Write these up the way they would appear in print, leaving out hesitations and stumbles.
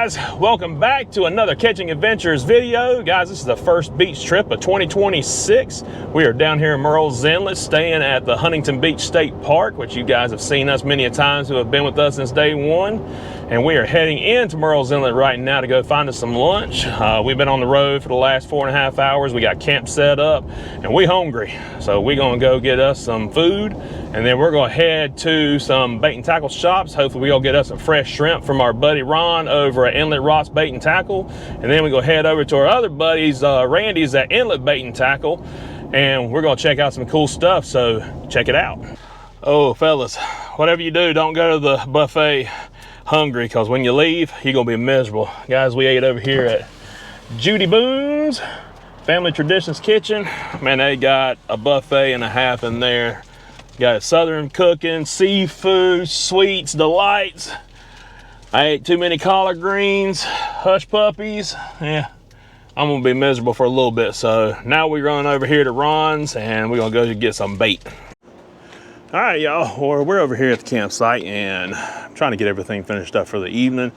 guys, welcome back to another Catching Adventures video. Guys, this is the first beach trip of 2026. We are down here in Murrells Inlet, staying at the Huntington Beach State Park, which you guys have seen us many a times who have been with us since day one. And we are heading into Murrells Inlet right now to go find us some lunch. We've been on the road for the last 4.5 hours. We got camp set up and we hungry. So we're gonna go get us some food, and then we're gonna head to some bait and tackle shops. Hopefully we're gonna get us some fresh shrimp from our buddy Ron over at Inlet Ross Bait and Tackle. And then we go head over to our other buddies, Randy's at Inlet Bait and Tackle, and we're gonna check out some cool stuff, so check it out. Oh fellas, whatever you do, don't go to the buffet hungry, because when you leave, you're gonna be miserable. Guys, we ate over here at Judy Boone's Family Traditions Kitchen. Man, they got a buffet and a half in there. Got Southern cooking, seafood, sweets, delights. I ate too many collard greens, hush puppies. Yeah, I'm gonna be miserable for a little bit. So now we're running over here to Ron's and we're gonna go get some bait. All right, y'all, well, we're over here at the campsite and I'm trying to get everything finished up for the evening.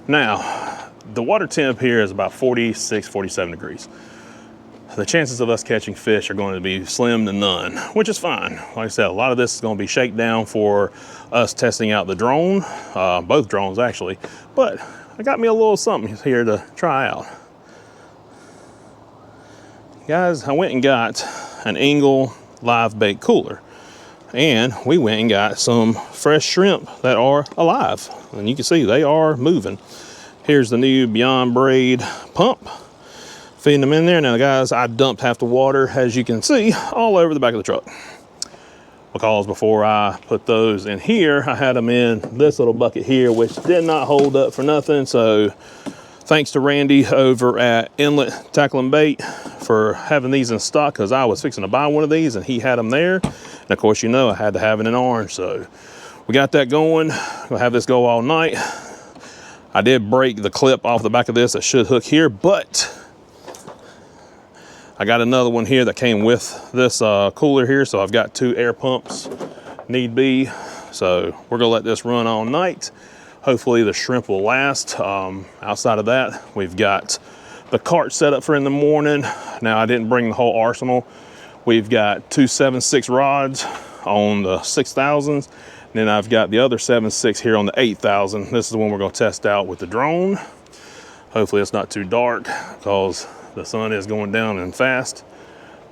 Now, the water temp here is about 46, 47 degrees. The chances of us catching fish are going to be slim to none, which is fine. Like I said, a lot of this is going to be shakedown for us testing out the drone, both drones actually, but I got me a little something here to try out. Guys, I went and got an Engel live bait cooler, and we went and got some fresh shrimp that are alive, and you can see they are moving. Here's the new Beyond Braid pump, feeding them in there. Now guys, I dumped half the water, as you can see, all over the back of the truck, because before I put those in here, I had them in this little bucket here, which did not hold up for nothing. So thanks to Randy over at Inlet Tackle and Bait for having these in stock, because I was fixing to buy one of these and he had them there. And of course, you know, I had to have it in orange. So we got that going. We'll have this go all night. I did break the clip off the back of this that should hook here, but I got another one here that came with this cooler here. So I've got 2 air pumps, need be. So we're gonna let this run all night. Hopefully the shrimp will last. Outside of that, we've got the cart set up for in the morning. Now I didn't bring the whole arsenal. We've got 2 7/6 rods on the 6,000s. Then I've got the other 7/6 here on the 8,000. This is the one we're gonna test out with the drone. Hopefully it's not too dark, because the sun is going down and fast.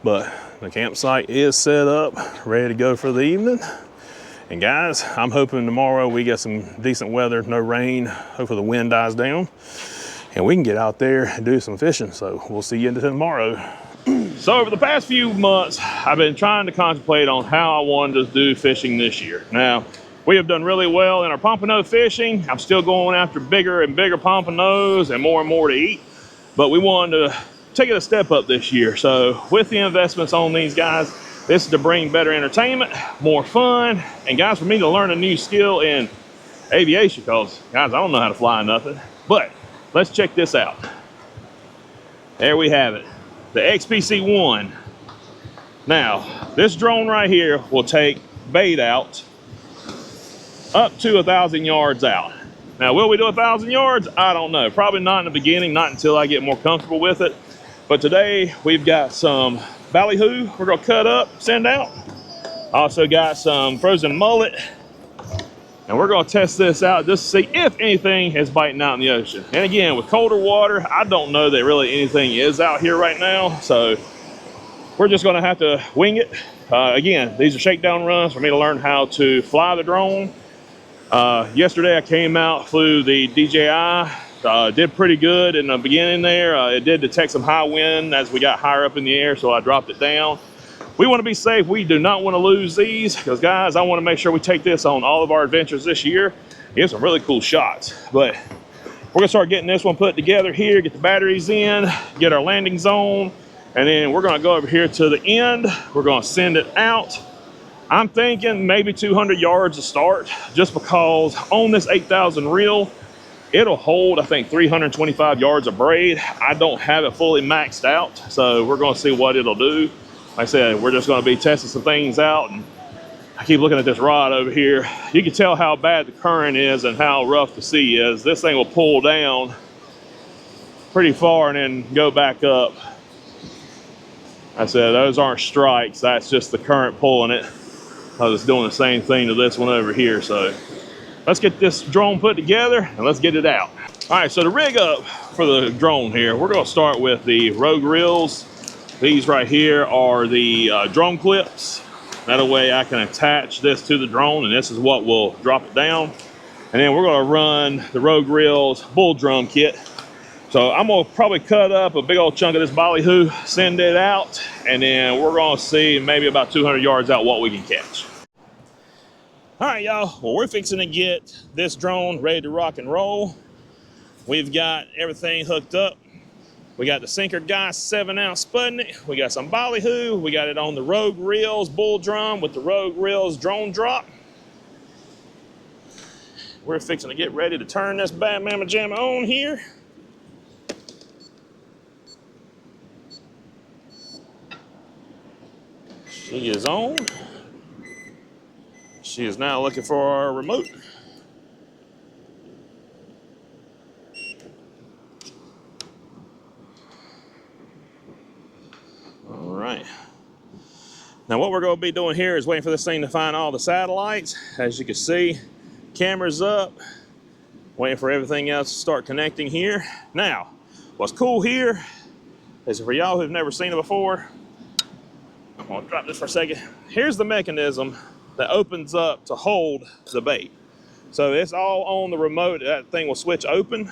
But the campsite is set up, ready to go for the evening. And guys, I'm hoping tomorrow we get some decent weather, no rain. Hopefully the wind dies down and we can get out there and do some fishing. So we'll see you tomorrow. So over the past few months, I've been trying to contemplate on how I wanted to do fishing this year. Now, we have done really well in our pompano fishing. I'm still going after bigger and bigger pompanos and more to eat, but we wanted to take it a step up this year. So with the investments on these guys, this is to bring better entertainment, more fun, and guys, for me to learn a new skill in aviation, because guys, I don't know how to fly nothing. But let's check this out. There we have it, the Xpece One. Now, this drone right here will take bait out up to 1,000 yards out. Now, will we do 1,000 yards? I don't know. Probably not in the beginning, not until I get more comfortable with it. But today we've got some ballyhoo we're gonna cut up, send out. Also got some frozen mullet, and we're gonna test this out just to see if anything is biting out in the ocean. And again, with colder water, I don't know that really anything is out here right now, so we're just gonna have to wing it. Again, these are shakedown runs for me to learn how to fly the drone. Yesterday I came out, flew the DJI. Did pretty good in the beginning there. It did detect some high wind as we got higher up in the air, so I dropped it down. We want to be safe. We do not want to lose these, because guys, I want to make sure we take this on all of our adventures this year. Get some really cool shots. But we're gonna start getting this one put together here, get the batteries in, get our landing zone, and then we're gonna go over here to the end. We're gonna send it out. I'm thinking maybe 200 yards to start, just because on this 8,000 reel, it'll hold, I think, 325 yards of braid. I don't have it fully maxed out, so we're gonna see what it'll do. Like I said, we're just gonna be testing some things out, and I keep looking at this rod over here. You can tell how bad the current is and how rough the sea is. This thing will pull down pretty far and then go back up. I said, those aren't strikes. That's just the current pulling it. I was doing the same thing to this one over here. So let's get this drone put together and let's get it out. All right, so to rig up for the drone here, we're gonna start with the Rogue reels. These right here are the drone clips. That way I can attach this to the drone and this is what will drop it down. And then we're gonna run the Rogue reels bull drum kit. So I'm gonna probably cut up a big old chunk of this ballyhoo, send it out, and then we're gonna see maybe about 200 yards out what we can catch. All right, y'all, well, we're fixing to get this drone ready to rock and roll. We've got everything hooked up. We got the Sinker Guy 7-ounce Sputnik. We got some ballyhoo. We got it on the Rogue reels bull drum with the Rogue reels drone drop. We're fixing to get ready to turn this bad mamma jamma on here. She is on. She is now looking for our remote. All right. Now what we're going to be doing here is waiting for this thing to find all the satellites. As you can see, camera's up, waiting for everything else to start connecting here. Now, what's cool here is for y'all who've never seen it before, I'm going to drop this for a second. Here's the mechanism that opens up to hold the bait. So it's all on the remote. That thing will switch open.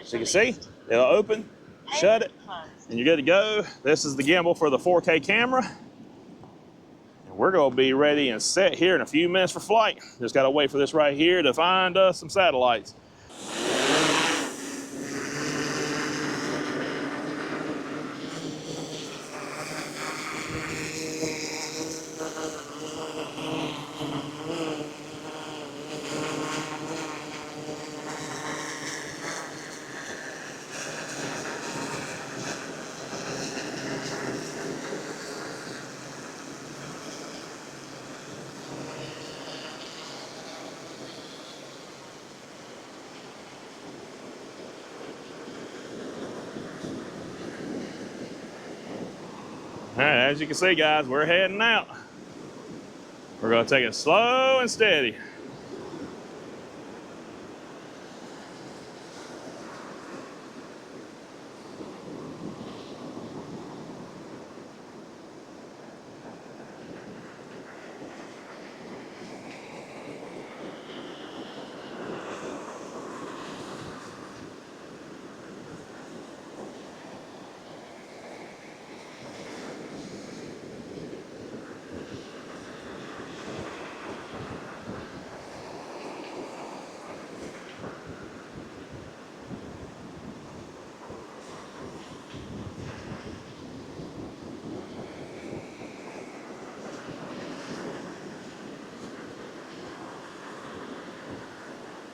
So you can see, it'll open, shut it, and you're good to go. This is the gimbal for the 4K camera. And we're gonna be ready and set here in a few minutes for flight. Just gotta wait for this right here to find us some satellites. All right, as you can see, guys, we're heading out. We're gonna take it slow and steady.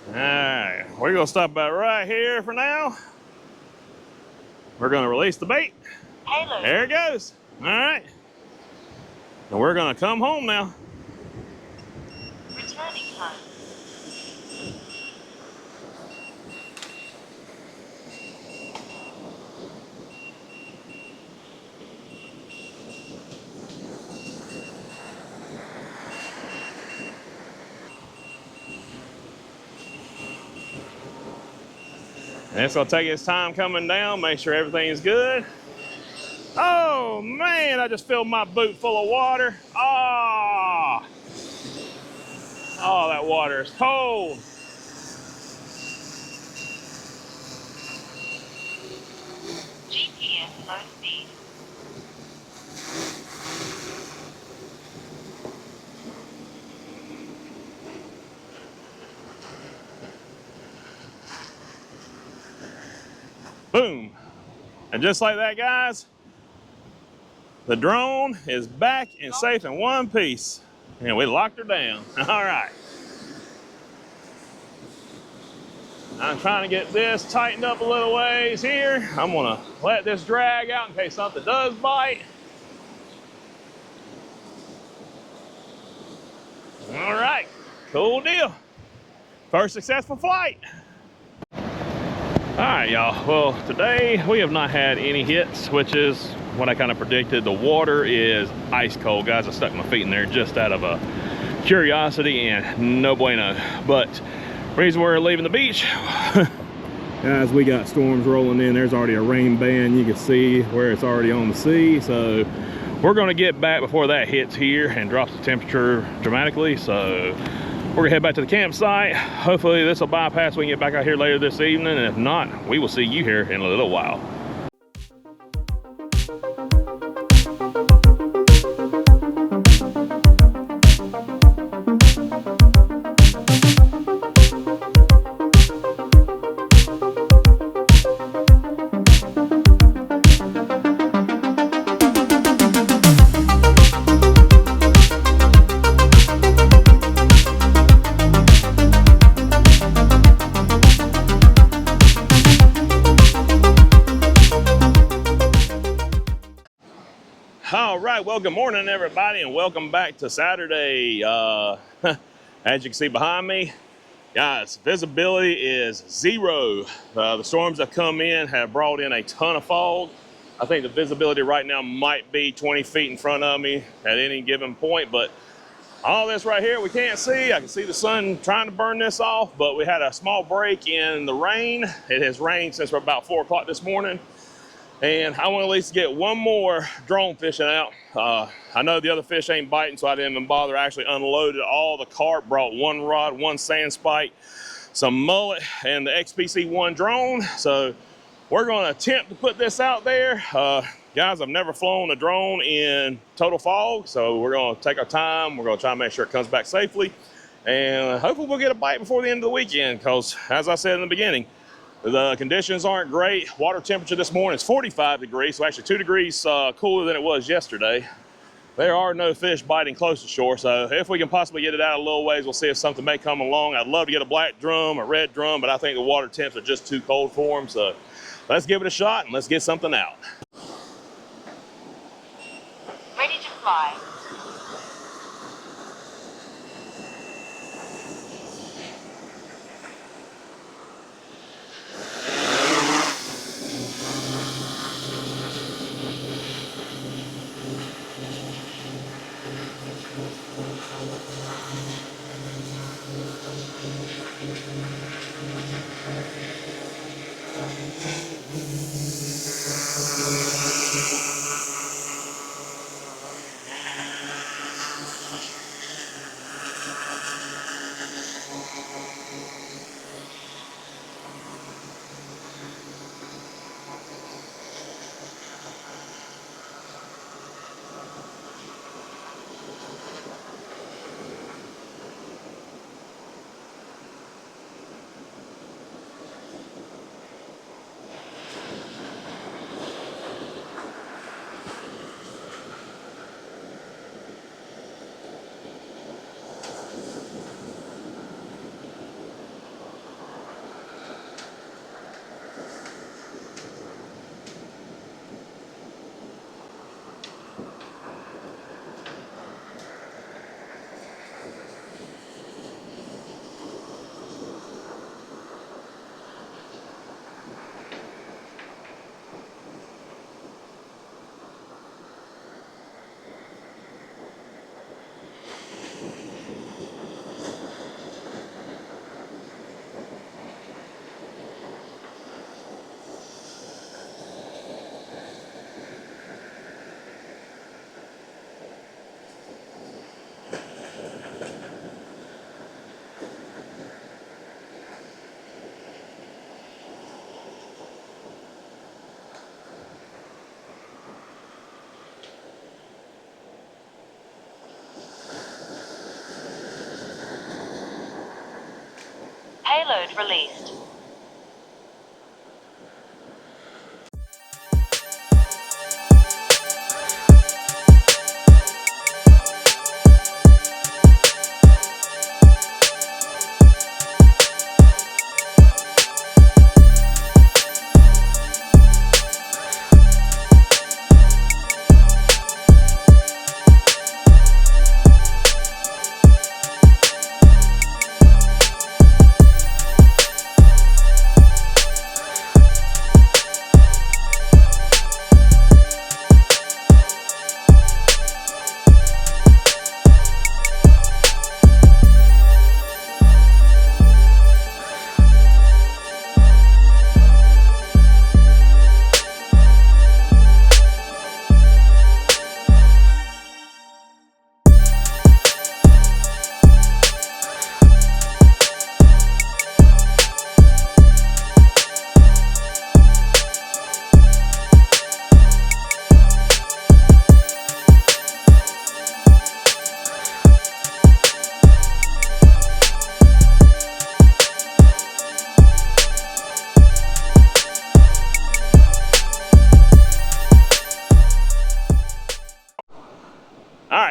All right, we're gonna stop about right here for now. We're gonna release the bait. There it goes. All right. And we're gonna come home now. Returning time. And it's gonna take its time coming down, make sure everything is good. Oh man, I just filled my boot full of water. Ah! Oh, that water is cold. GPS low speed. Boom. And just like that, guys, the drone is back and safe in one piece. And we locked her down. All right. I'm trying to get this tightened up a little ways here. I'm gonna let this drag out in case something does bite. All right, cool deal. First successful flight. All right, y'all. Well, today we have not had any hits, which is what I kind of predicted. The water is ice cold, guys. I stuck my feet in there just out of a curiosity, and no bueno. But reason we're leaving the beach, guys, we got storms rolling in. There's already a rain band. You can see where it's already on the sea. So we're going to get back before that hits here and drops the temperature dramatically. So we're gonna head back to the campsite. Hopefully this will bypass, we can get back out here later this evening, and if not, we will see you here in a little while. All right, well, good morning, everybody, and welcome back to Saturday. As you can see behind me, guys, visibility is zero. The storms that come in have brought in a ton of fog. I think the visibility right now might be 20 feet in front of me at any given point, but all this right here we can't see. I can see the sun trying to burn this off, but we had a small break in the rain. It has rained since about 4 o'clock this morning. And I want to at least get one more drone fishing out. I know the other fish ain't biting, so I didn't even bother. I actually unloaded all the cart, brought one rod, one sand spike, some mullet, and the Xpece One drone. So we're going to attempt to put this out there. Guys, I've never flown a drone in total fog, so we're going to take our time. We're going to try and make sure it comes back safely. And hopefully we'll get a bite before the end of the weekend, because as I said in the beginning, the conditions aren't great. Water temperature this morning is 45 degrees, so actually 2 degrees cooler than it was yesterday. There are no fish biting close to shore, so if we can possibly get it out a little ways, we'll see if something may come along. I'd love to get a black drum, a red drum, but I think the water temps are just too cold for them, so let's give it a shot and let's get something out. Ready to fly. Payload released.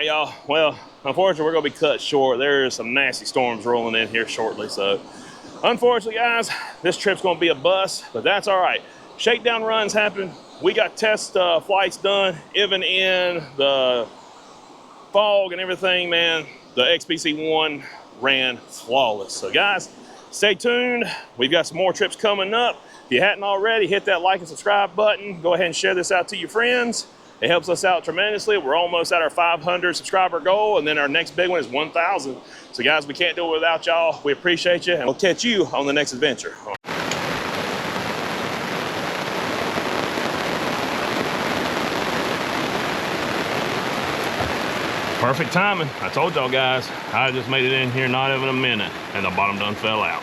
right, y'all. Well, unfortunately, we're gonna be cut short. There's some nasty storms rolling in here shortly. So, unfortunately, guys, this trip's gonna be a bust, but that's all right. Shakedown runs happen. We got test flights done, even in the fog and everything, man. The Xpece One ran flawless. So, guys, stay tuned. We've got some more trips coming up. If you hadn't already, hit that like and subscribe button. Go ahead and share this out to your friends. It helps us out tremendously. We're almost at our 500 subscriber goal, and then our next big one is 1,000. So guys, we can't do it without y'all. We appreciate you, and we'll catch you on the next adventure. Perfect timing. I told y'all guys, I just made it in here not even a minute, and the bottom done fell out.